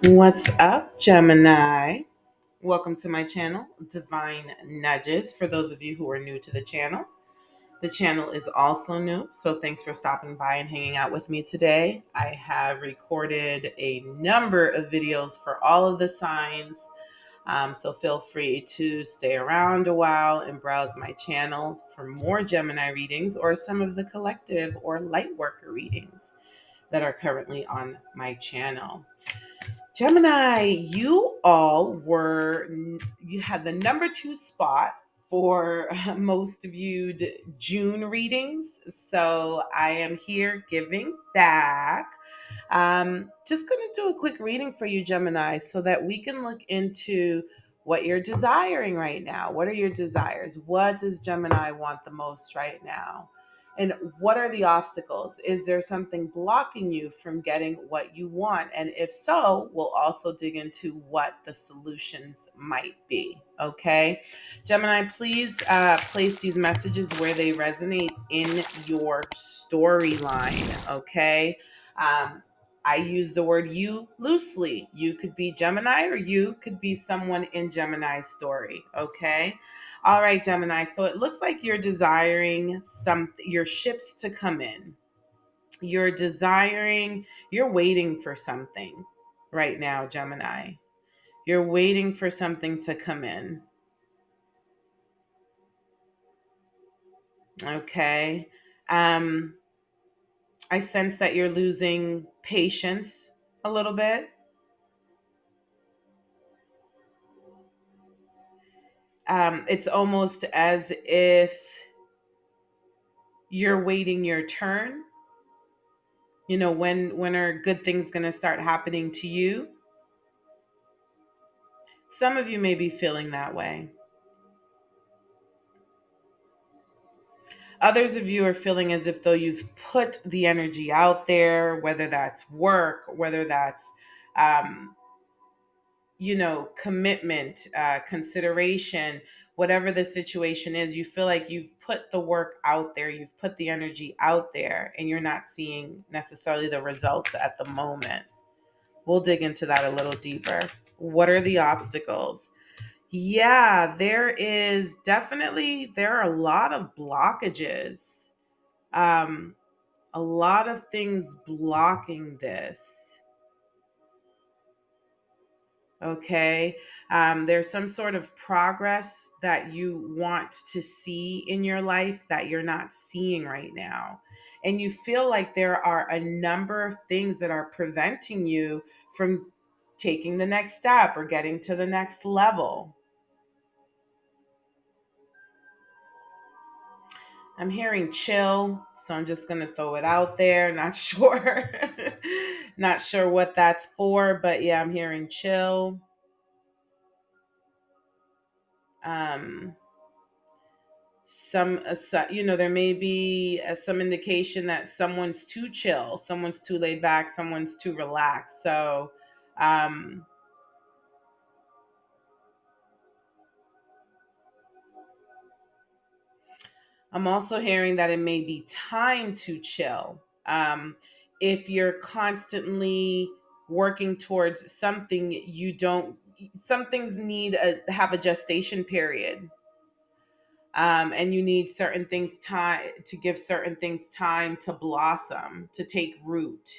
What's up, Gemini? Welcome to my channel, Divine Nudges. For those of you who are new to the channel is also new, so thanks for stopping by and hanging out with me today. I have recorded a number of videos for all of the signs, so feel free to stay around a while and browse my channel for more Gemini readings or some of the collective or light worker readings that are currently on my channel. Gemini, you had the number two spot for most viewed June readings. So I am here giving back. Just going to do a quick reading for you, Gemini, so that we can look into what you're desiring right now. What are your desires? What does Gemini want the most right now? And what are the obstacles? Is there something blocking you from getting what you want? And if so, we'll also dig into what the solutions might be. Okay. Gemini, please place these messages where they resonate in your storyline. Okay. Um, I use the word you loosely. You could be Gemini or you could be someone in Gemini's story. Okay. All right, Gemini. So it looks like you're desiring your ships to come in. You're waiting for something right now, Gemini. You're waiting for something to come in. Okay. Um, I sense that you're losing patience a little bit. It's almost as if you're waiting your turn. When are good things going to start happening to you? Some of you may be feeling that way. Others of you are feeling as if though you've put the energy out there, whether that's work, whether that's, um, commitment, consideration, whatever the situation is, you feel like you've put the work out there, you've put the energy out there, and you're not seeing necessarily the results at the moment. We'll dig into that a little deeper. What are the obstacles? Yeah, there are a lot of blockages. Um, a lot of things blocking this. Okay. There's some sort of progress that you want to see in your life that you're not seeing right now. And you feel like there are a number of things that are preventing you from taking the next step or getting to the next level. I'm hearing chill, so I'm just gonna throw it out there. Not sure, not sure what that's for, but yeah, I'm hearing chill. Um, there may be some indication that someone's too chill, someone's too laid back, someone's too relaxed. So, um, I'm also hearing that it may be time to chill. If you're constantly working towards something, some things have a gestation period. And you need certain things time to give certain things time to blossom, to take root.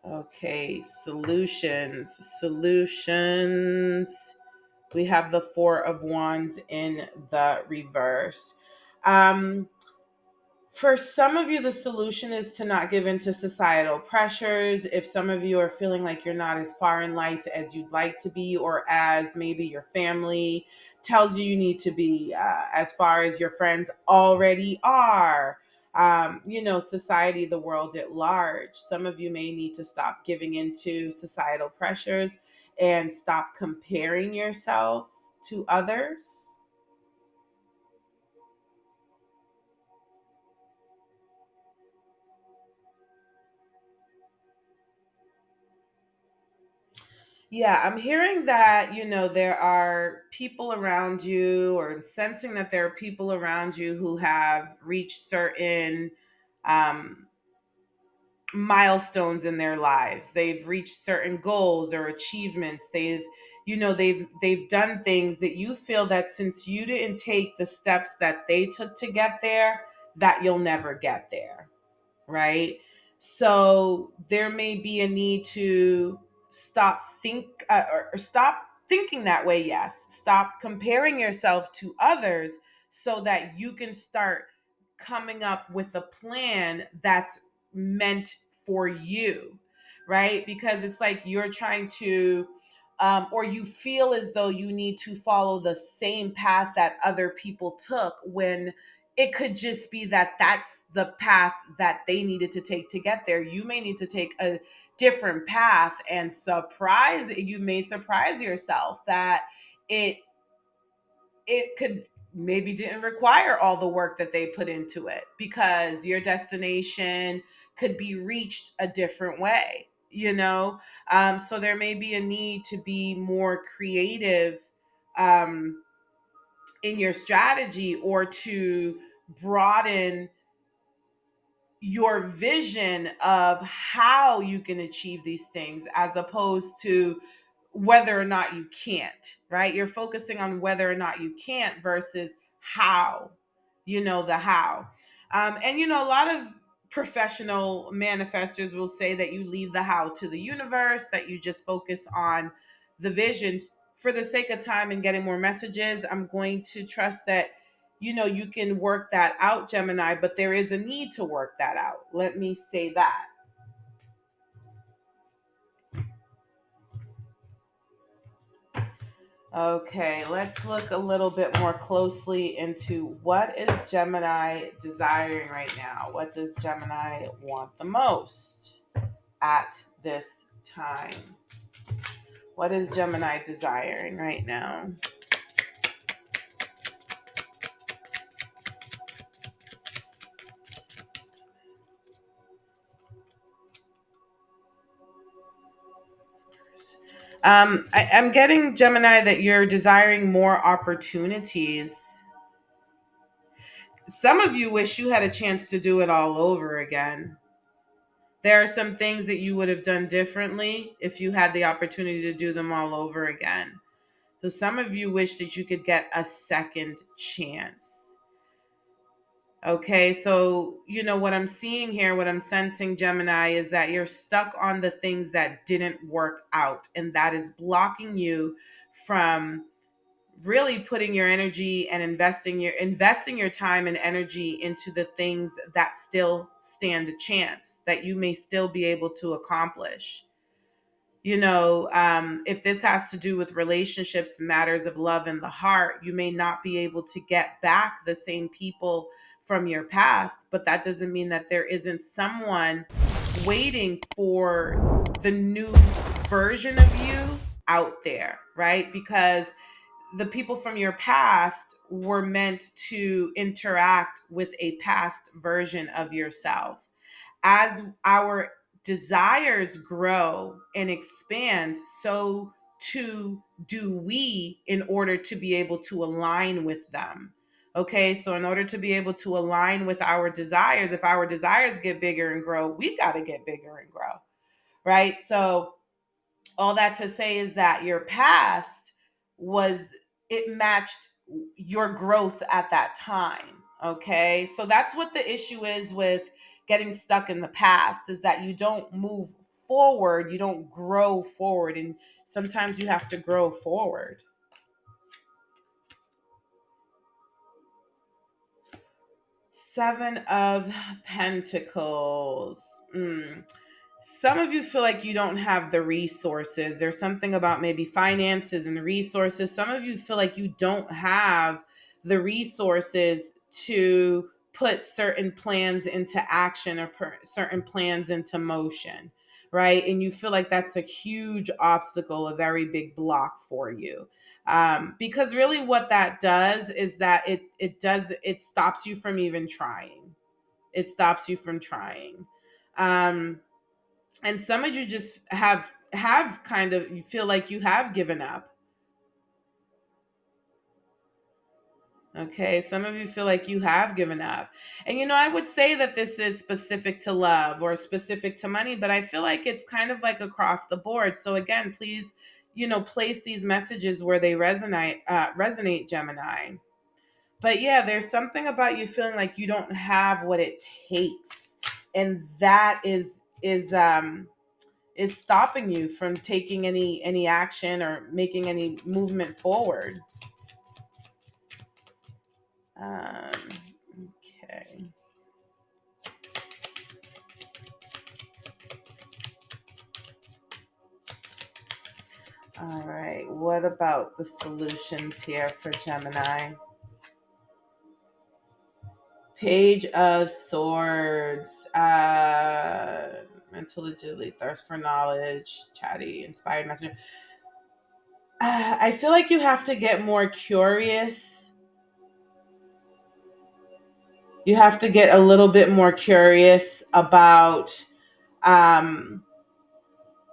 Okay, solutions. We have the Four of Wands in the reverse. Um, For some of you, the solution is to not give in to societal pressures. If some of you are feeling like you're not as far in life as you'd like to be, or as maybe your family tells you you need to be, as far as your friends already are, society, the world at large, some of you may need to stop giving into societal pressures and stop comparing yourselves to others. Yeah, I'm hearing that, there are people around you, or I'm sensing that there are people around you who have reached certain um, milestones in their lives. They've reached certain goals or achievements. They've done things that you feel that since you didn't take the steps that they took to get there, that you'll never get there, right? So there may be a need to stop thinking that way. Yes, stop comparing yourself to others so that you can start coming up with a plan that's meant for you, right? Because it's like you're trying to or you feel as though you need to follow the same path that other people took, when it could just be that that's the path that they needed to take to get there. You may need to take a different path, and you may surprise yourself that it it could maybe didn't require all the work that they put into it, because your destination could be reached a different way, so there may be a need to be more creative um, in your strategy, or to broaden your vision of how you can achieve these things, as opposed to whether or not you can't, right? You're focusing on whether or not you can't versus how, the how. A lot of professional manifestors will say that you leave the how to the universe, that you just focus on the vision. For the sake of time and getting more messages, I'm going to trust that you can work that out, Gemini, but there is a need to work that out. Let me say that. Okay, let's look a little bit more closely into what is Gemini desiring right now. What does Gemini want the most at this time? What is Gemini desiring right now? I'm getting, Gemini, that you're desiring more opportunities. Some of you wish you had a chance to do it all over again. There are some things that you would have done differently if you had the opportunity to do them all over again. So some of you wish that you could get a second chance. Okay, so what I'm seeing here, what I'm sensing, Gemini, is that you're stuck on the things that didn't work out, and that is blocking you from really putting your energy and investing your time and energy into the things that still stand a chance, that you may still be able to accomplish. If this has to do with relationships, matters of love in the heart, you may not be able to get back the same people from your past, but that doesn't mean that there isn't someone waiting for the new version of you out there, right? Because the people from your past were meant to interact with a past version of yourself. As our desires grow and expand, so too do we, in order to be able to align with them. Okay, so in order to be able to align with our desires, if our desires get bigger and grow, we got to get bigger and grow, right? So all that to say is that your past was it matched your growth at that time. Okay, so that's what the issue is with getting stuck in the past, is that you don't move forward, you don't grow forward, and sometimes you have to grow forward. Seven of Pentacles. Some of you feel like you don't have the resources. There's something about maybe finances and resources. Some of you feel like you don't have the resources to put certain plans into action, or certain plans into motion, right? And you feel like that's a huge obstacle, a very big block for you. Because really what that does is that it stops you from even trying. It stops you from trying. Um, and some of you just have kind of, you feel like you have given up. Okay, some of you feel like you have given up. And I would say that this is specific to love or specific to money, but I feel like it's kind of like across the board. So again, please, place these messages where they resonate, Gemini. But yeah, there's something about you feeling like you don't have what it takes. And that is stopping you from taking any action or making any movement forward. Um, okay. All right. What about the solutions here for Gemini? Page of Swords. Mental agility, thirst for knowledge, chatty, inspired messenger. I feel like you have to get more curious. You have to get a little bit more curious about um,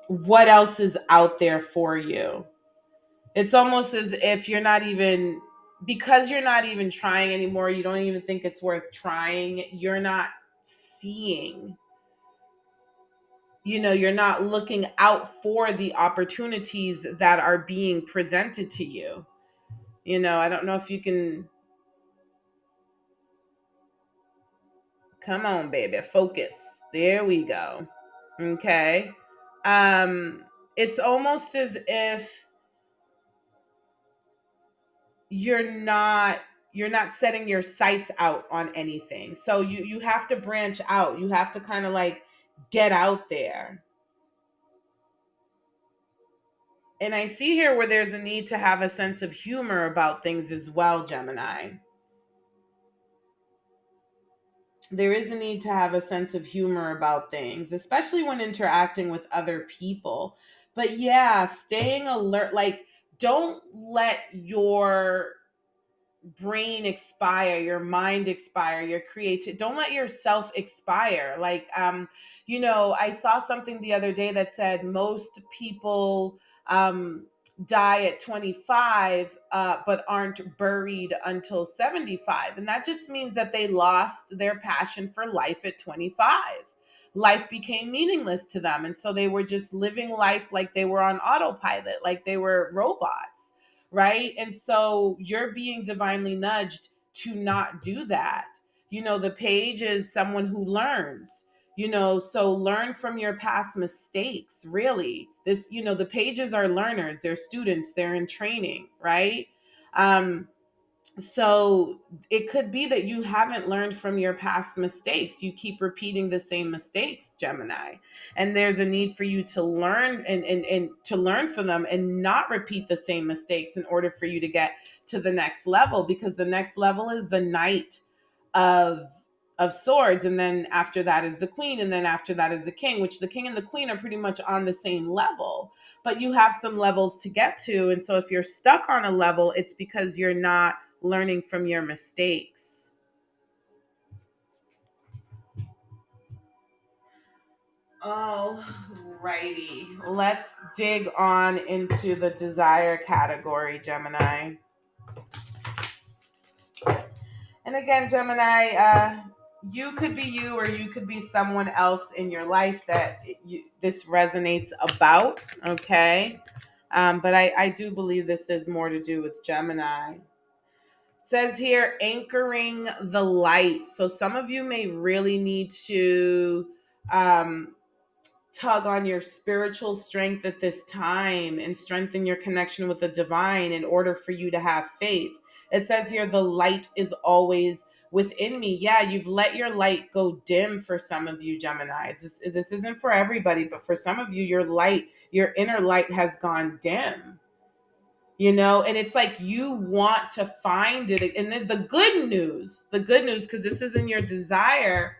what else is out there for you. It's almost as if you're not even, because you're not even trying anymore, you don't even think it's worth trying. You're not seeing, you're not looking out for the opportunities that are being presented to you. I don't know if you can, come on, baby, focus. There we go. Okay. Um, it's almost as if you're not setting your sights out on anything. So you have to branch out. You have to kind of like get out there. And I see here where there's a need to have a sense of humor about things as well, Gemini. There is a need to have a sense of humor about things, especially when interacting with other people. But yeah, staying alert, like don't let your brain expire, your mind expire, your creative, don't let yourself expire. Like I saw something the other day that said most people die at 25 but aren't buried until 75, and that just means that they lost their passion for life at 25. Life became meaningless to them, and so they were just living life like they were on autopilot, like they were robots, right? And so you're being divinely nudged to not do that. The page is someone who learns, so learn from your past mistakes, really. The pages are learners, they're students, they're in training, right? Um, so it could be that you haven't learned from your past mistakes. You keep repeating the same mistakes, Gemini. And there's a need for you to learn and to learn from them and not repeat the same mistakes in order for you to get to the next level, because the next level is the Knight of swords, and then after that is the queen, and then after that is the king, which the king and the queen are pretty much on the same level, but you have some levels to get to. And so if you're stuck on a level, it's because you're not learning from your mistakes. All righty. Let's dig on into the desire category, Gemini. And again, Gemini, you could be you or you could be someone else in your life that this resonates about, okay? But I do believe this is more to do with Gemini. Says here, anchoring the light. So some of you may really need to um, tug on your spiritual strength at this time and strengthen your connection with the divine in order for you to have faith. It says here, the light is always within me. Yeah, you've let your light go dim for some of you, Geminis. This isn't for everybody, but for some of you, your inner light has gone dim. And it's like you want to find it. And then the good news, because this is in your desire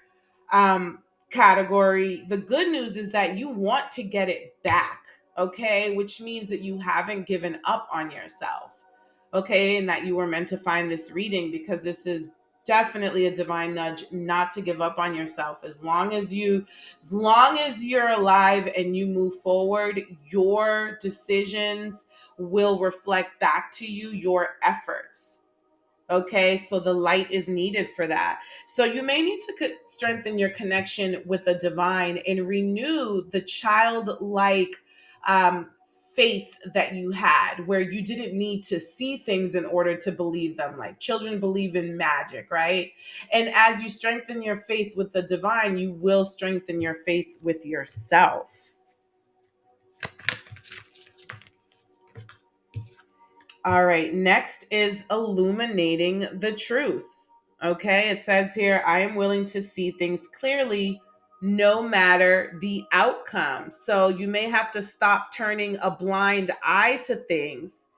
um category, the good news is that you want to get it back, okay, which means that you haven't given up on yourself, okay, and that you were meant to find this reading because this is definitely a divine nudge not to give up on yourself. As long as you're alive and you move forward, your decisions will reflect back to you your efforts. Okay, so the light is needed for that. So you may need to strengthen your connection with the divine and renew the childlike um, faith that you had, where you didn't need to see things in order to believe them. Like children believe in magic, right? And as you strengthen your faith with the divine, you will strengthen your faith with yourself. All right, next is illuminating the truth. Okay, it says here, I am willing to see things clearly no matter the outcome. So you may have to stop turning a blind eye to things.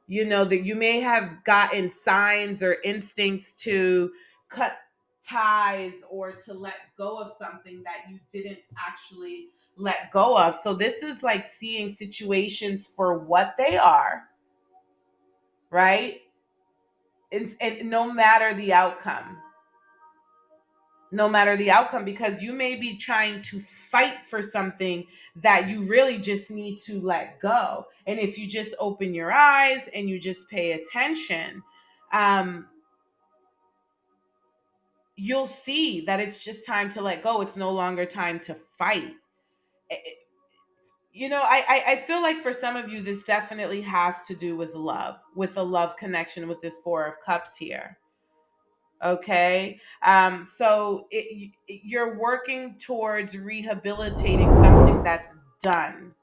You know, that you may have gotten signs or instincts to cut ties or to let go of something that you didn't actually let go of. So this is like seeing situations for what they are, right? And no matter the outcome, no matter the outcome, because you may be trying to fight for something that you really just need to let go. And if you just open your eyes and you just pay attention, um, you'll see that it's just time to let go. It's no longer time to fight. You know, I feel like for some of you, this definitely has to do with love, with a love connection with this Four of Cups here. Okay, so you're working towards rehabilitating something that's done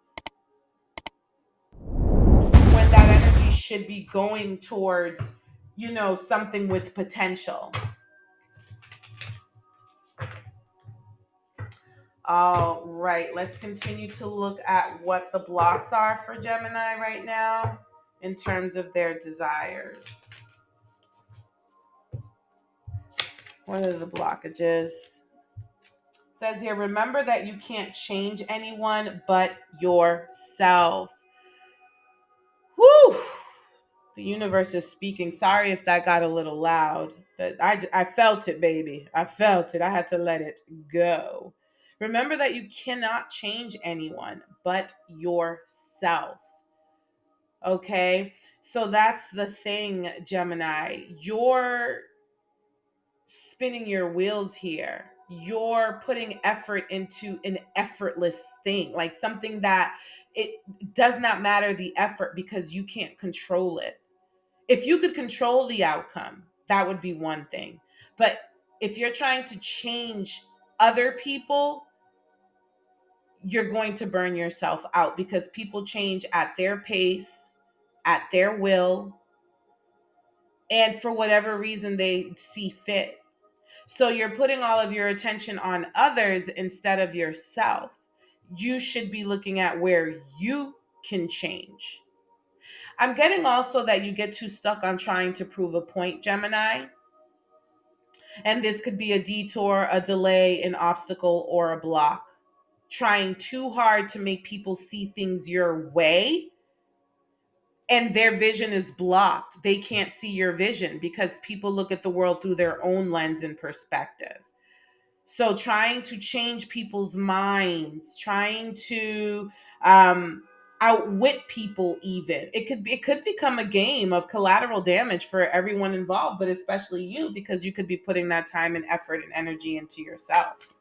when that energy should be going towards, you know, something with potential. All right, let's continue to look at what the blocks are for Gemini right now in terms of their desires. What are the blockages? It says here, remember that you can't change anyone but yourself. Whew! The universe is speaking. Sorry if that got a little loud. That I felt it, baby. I felt it. I had to let it go. Remember that you cannot change anyone but yourself. Okay? So that's the thing, Gemini. You're spinning your wheels here. You're putting effort into an effortless thing, like something that it does not matter the effort because you can't control it. If you could control the outcome, that would be one thing. But if you're trying to change other people, you're going to burn yourself out because people change at their pace, at their will, and for whatever reason they see fit. So you're putting all of your attention on others instead of yourself. You should be looking at where you can change. I'm getting also that you get too stuck on trying to prove a point, Gemini. And this could be a detour, a delay, an obstacle, or a block. Trying too hard to make people see things your way and their vision is blocked. They can't see your vision because people look at the world through their own lens and perspective. So trying to change people's minds, trying to um, outwit people, even it could become a game of collateral damage for everyone involved, but especially you because you could be putting that time and effort and energy into yourself.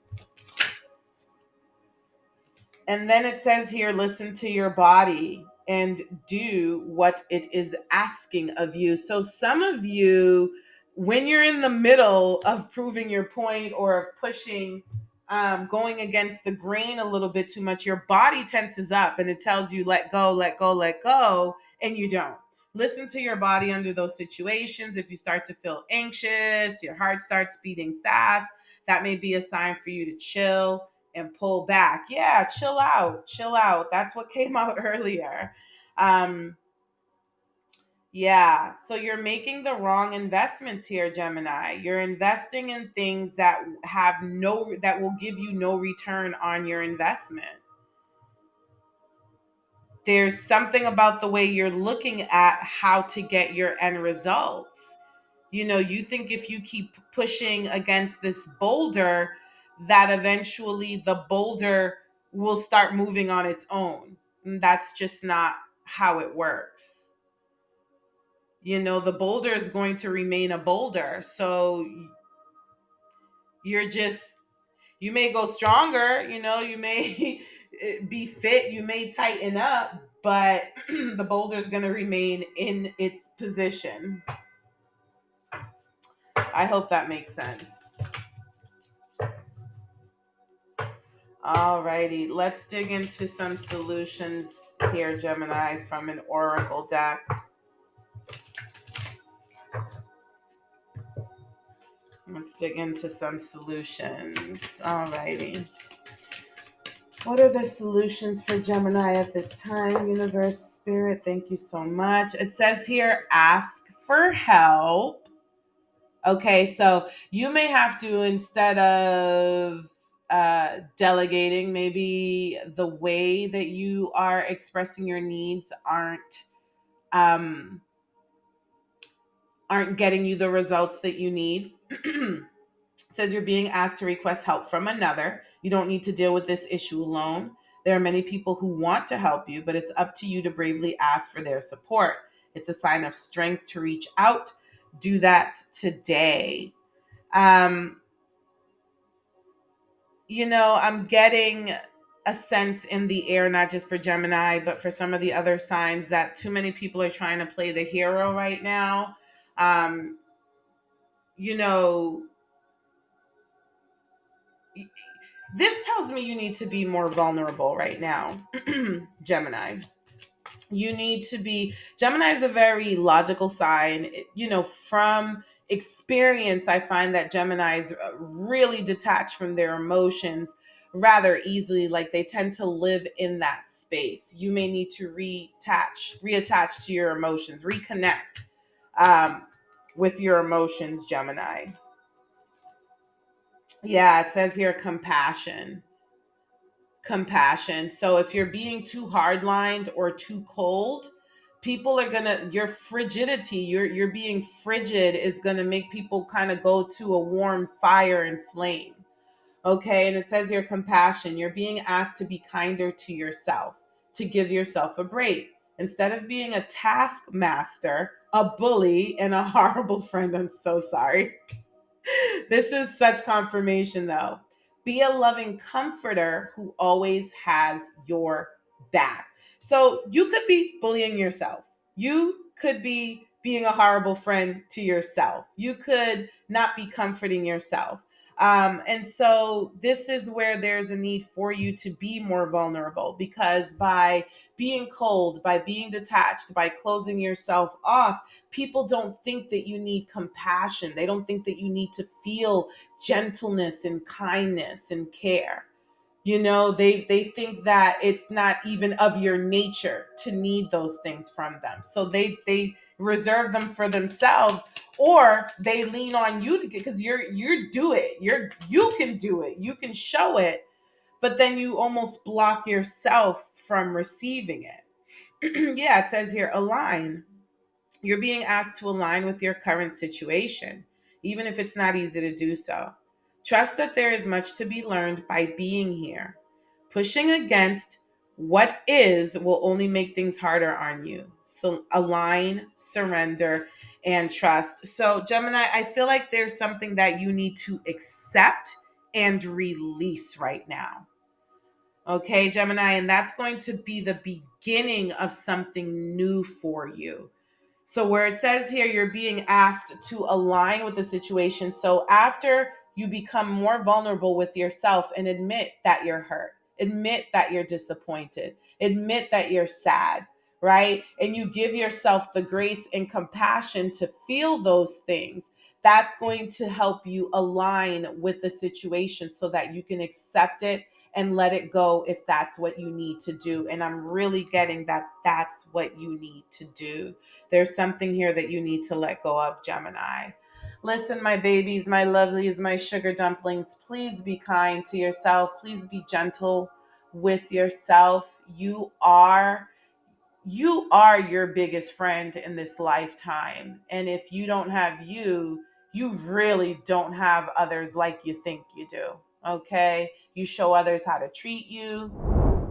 And then it says here, listen to your body and do what it is asking of you. So some of you, when you're in the middle of proving your point or of pushing, going against the grain a little bit too much, your body tenses up and it tells you, let go, let go, let go. And you don't. Listen to your body under those situations. If you start to feel anxious, your heart starts beating fast, that may be a sign for you to chill and pull back. Yeah, chill out, chill out. That's what came out earlier. Um, yeah, so you're making the wrong investments here, Gemini. You're investing in things that that will give you no return on your investment. There's something about the way you're looking at how to get your end results. You know, you think if you keep pushing against this boulder, that eventually the boulder will start moving on its own. And that's just not how it works. the boulder is going to remain a boulder. So you're just, you may go stronger, you may be fit, you may tighten up, but the boulder is going to remain in its position. I hope that makes sense. Alrighty, let's dig into some solutions here, Gemini, from an oracle deck. Let's dig into some solutions. Alrighty. What are the solutions for Gemini at this time? Universe, Spirit, thank you so much. It says here, ask for help. Okay, so you may have to, instead of delegating, maybe the way that you are expressing your needs um, aren't getting you the results that you need. It says you're being asked to request help from another. You don't need to deal with this issue alone. There are many people who want to help you, but it's up to you to bravely ask for their support. It's a sign of strength to reach out. Do that today. Um, I'm getting a sense in the air, not just for Gemini, but for some of the other signs, that too many people are trying to play the hero right now. Um, you know, this tells me you need to be more vulnerable right now, Gemini. You need to be, Gemini is a very logical sign. From experience, I find that Geminis really detach from their emotions rather easily. Like, they tend to live in that space. You may need to reattach to your emotions, reconnect um, with your emotions, Gemini. Yeah, it says here compassion. So if you're being too hardlined or too cold, people are gonna, your frigidity, you're being frigid is gonna make people kind of go to a warm fire and flame. Okay, and it says here compassion. You're being asked to be kinder to yourself, to give yourself a break. Instead of being a taskmaster, a bully, and a horrible friend, I'm so sorry. This is such confirmation, though. Be a loving comforter who always has your back. So you could be bullying yourself. You could be being a horrible friend to yourself. You could not be comforting yourself. And so this is where there's a need for you to be more vulnerable, because by being cold, by being detached, by closing yourself off, people don't think that you need compassion. They don't think that you need to feel gentleness and kindness and care. They think that it's not even of your nature to need those things from them. So they reserve them for themselves, or they lean on you to get, because you do it. You can do it. You can show it, but then you almost block yourself from receiving it. Yeah, it says here align. You're being asked to align with your current situation, even if it's not easy to do so. Trust that there is much to be learned by being here. Pushing against what is will only make things harder on you. So align, surrender, and trust. So, Gemini, I feel like there's something that you need to accept and release right now. Okay, Gemini, and that's going to be the beginning of something new for you. So where it says here, you're being asked to align with the situation. So after you become more vulnerable with yourself and admit that you're hurt, admit that you're disappointed, admit that you're sad, right? And you give yourself the grace and compassion to feel those things. That's going to help you align with the situation so that you can accept it and let it go if that's what you need to do. And I'm really getting that that's what you need to do. There's something here that you need to let go of, Gemini. Listen, my babies, my lovelies, my sugar dumplings, please be kind to yourself. Please be gentle with yourself. You are your biggest friend in this lifetime. And if you don't have you, you really don't have others like you think you do. Okay? You show others how to treat you.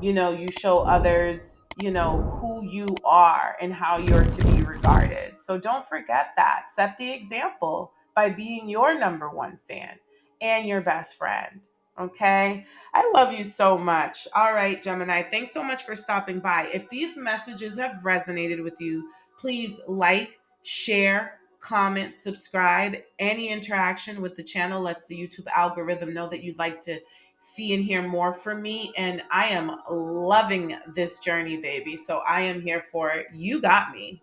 you show others, who you are and how you're to be regarded. So don't forget that. Set the example by being your number one fan and your best friend. Okay. I love you so much. All right, Gemini. Thanks so much for stopping by. If these messages have resonated with you, please like, share, comment, subscribe. Any interaction with the channel lets the YouTube algorithm know that you'd like to see and hear more from me. And I am loving this journey, baby. So I am here for it. You got me.